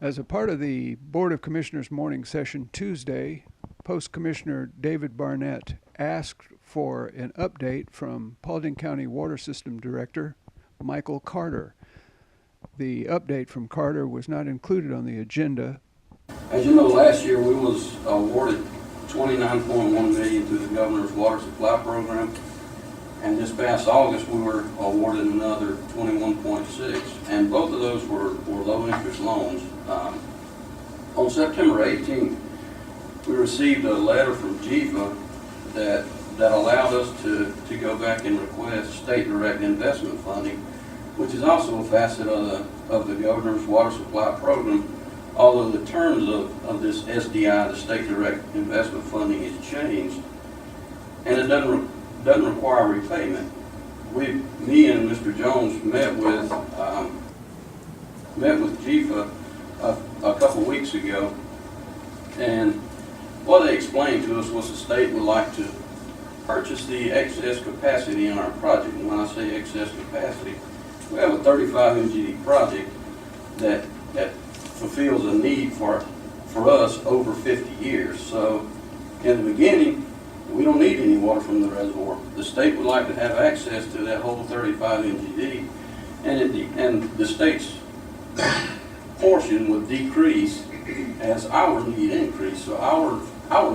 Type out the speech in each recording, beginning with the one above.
As a part of the Board of Commissioners morning session Tuesday, Post Commissioner David Barnett asked for an update from Paulding County Water System Director Micheal Carter. The update from Carter was not included on the agenda. As you know, last year we was awarded $29.1 million through the Governor's Water Supply Program, and this past August we were awarded another 21.6, and both of those were low interest loans. On September 18th, we received a letter from GIFA that allowed us to go back and request state direct investment funding, which is also a facet of the Governor's Water Supply Program, although the terms of this SDI, the state direct investment funding, has changed, and it doesn't require repayment. Me and Mr. Jones met with GIFA a couple weeks ago, and what they explained to us was the state would like to purchase the excess capacity in our project. And when I say excess capacity, we have a 35 MGD project that fulfills a need for us over 50 years. So in the beginning, we don't need any water from the reservoir. The state would like to have access to that whole 35 MGD, and the state's portion would decrease as our need increase. So our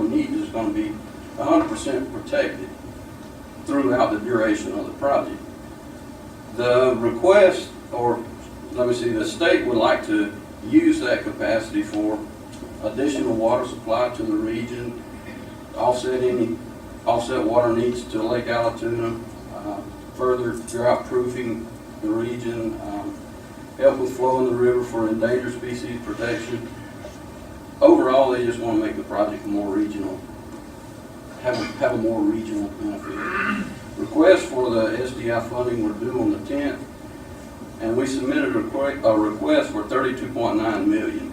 need is going to be 100% protected throughout the duration of the project. The request, or let me see, the state would like to use that capacity for additional water supply to the region, offset water needs to Lake Allatoona, further drought proofing the region, help with flow in the river for endangered species protection. Overall, they just want to make the project more regional, have a more regional benefit. Requests for the SDI funding were due on the 10th, and we submitted a request for $32.9 million.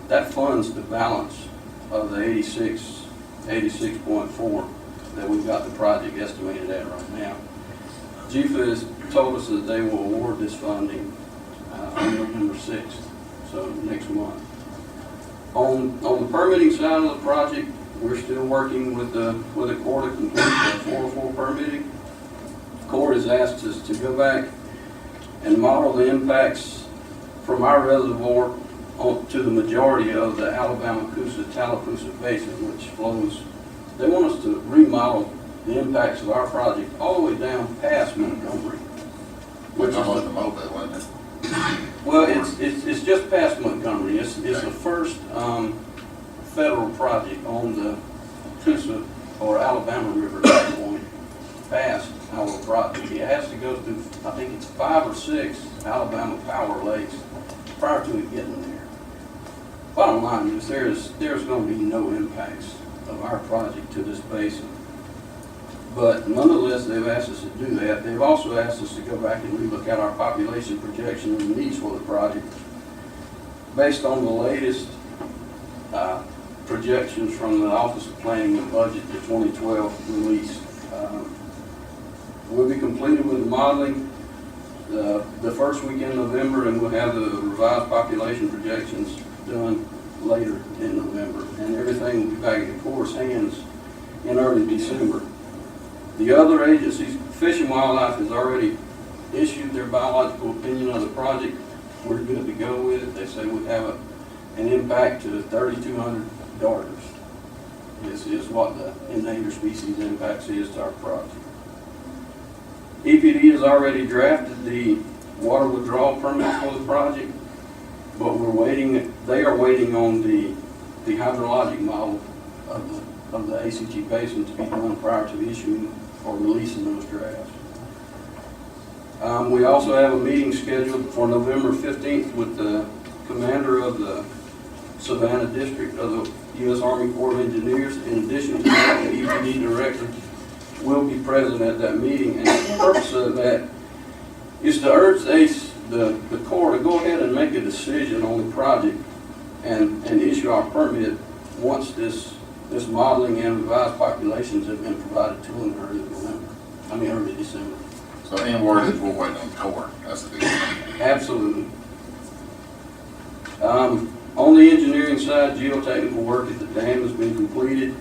That funds the balance of the 86.4 that we've got the project estimated at right now. GIFA has told us that they will award this funding on November 6th, so next month. On the permitting side of the project, we're still working with the Corps to complete the 404 permitting. The Corps has asked us to go back and model the impacts from our reservoir to the majority of the Alabama-Tallapoosa Basin, which flows. They want us to remodel the impacts of our project all the way down past Montgomery. Which is the mobile, wasn't it? Well, it's just past Montgomery. It's the first federal project on the Coosa or Alabama River at that point past our project. It has to go through, I think it's 5 or 6 Alabama power lakes prior to it getting there. Bottom line is there's going to be no impacts of our project to this basin. But nonetheless, they've asked us to do that. They've also asked us to go back and relook at our population projection and needs for the project based on the latest projections from the Office of Planning and Budget, the 2012 release. We'll be completed with the modeling the first week in November, and we'll have the revised population projections done later in November. And everything will be back in the Corps' hands in early December. The other agencies, Fish and Wildlife, has already issued their biological opinion of the project. We're good to go with it. They say we have an impact to 3,200 darters. This is what the endangered species impacts is to our project. EPD has already drafted the water withdrawal permit for the project, but they are waiting on the hydrologic model of the ACG basin to be done prior to issuing or releasing those drafts. We also have a meeting scheduled for November 15th with the commander of the Savannah District of the U.S. Army Corps of Engineers. In addition to that, the EPD director will be present at that meeting, and the purpose of that is to urge the Corps to go ahead and make a decision on the project and issue our permit once this modeling and revised populations have been provided to them early December. So in words, we're waiting on the Corps. That's the big thing. Absolutely. On On the engineering side, geotechnical work at the dam has been completed.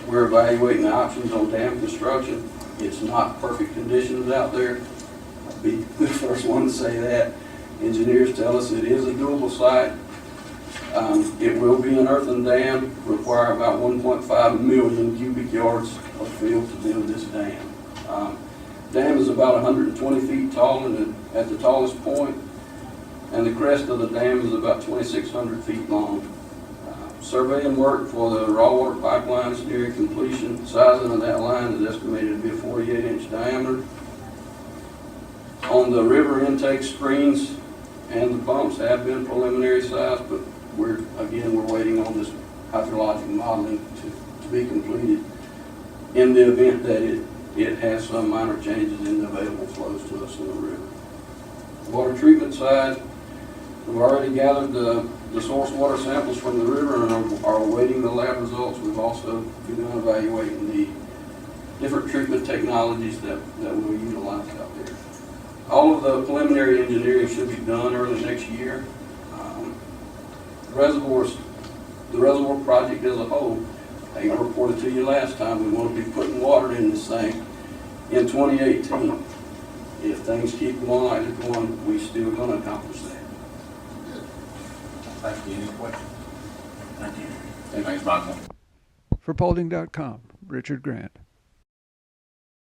We're evaluating the options on dam construction. It's not perfect conditions out there. I'll be the first one to say that. Engineers tell us it is a doable site. It will be an earthen dam, require about 1.5 million cubic yards of fill to build this dam. Dam is about 120 feet tall at the tallest point, and the crest of the dam is about 2,600 feet long. Surveying work for the raw water pipelines nearing completion. Sizing of that line is estimated to be a 48-inch diameter. On the river intake screens and the pumps have been preliminary sized, but we're waiting on this hydrologic modeling to be completed in the event that it has some minor changes in the available flows to us in the river. Water treatment side, we've already gathered the source water samples from the river and are awaiting the lab results. We've also begun evaluating the different treatment technologies that we'll utilize out there. All of the preliminary engineering should be done early next year. The reservoir project as a whole, I reported to you last time, we want to be putting water in this thing in 2018. If things keep going like they're going, we still going to accomplish that. Thank you. Any questions? Thank you. Thanks, Michael. For Paulding.com, Richard Grant.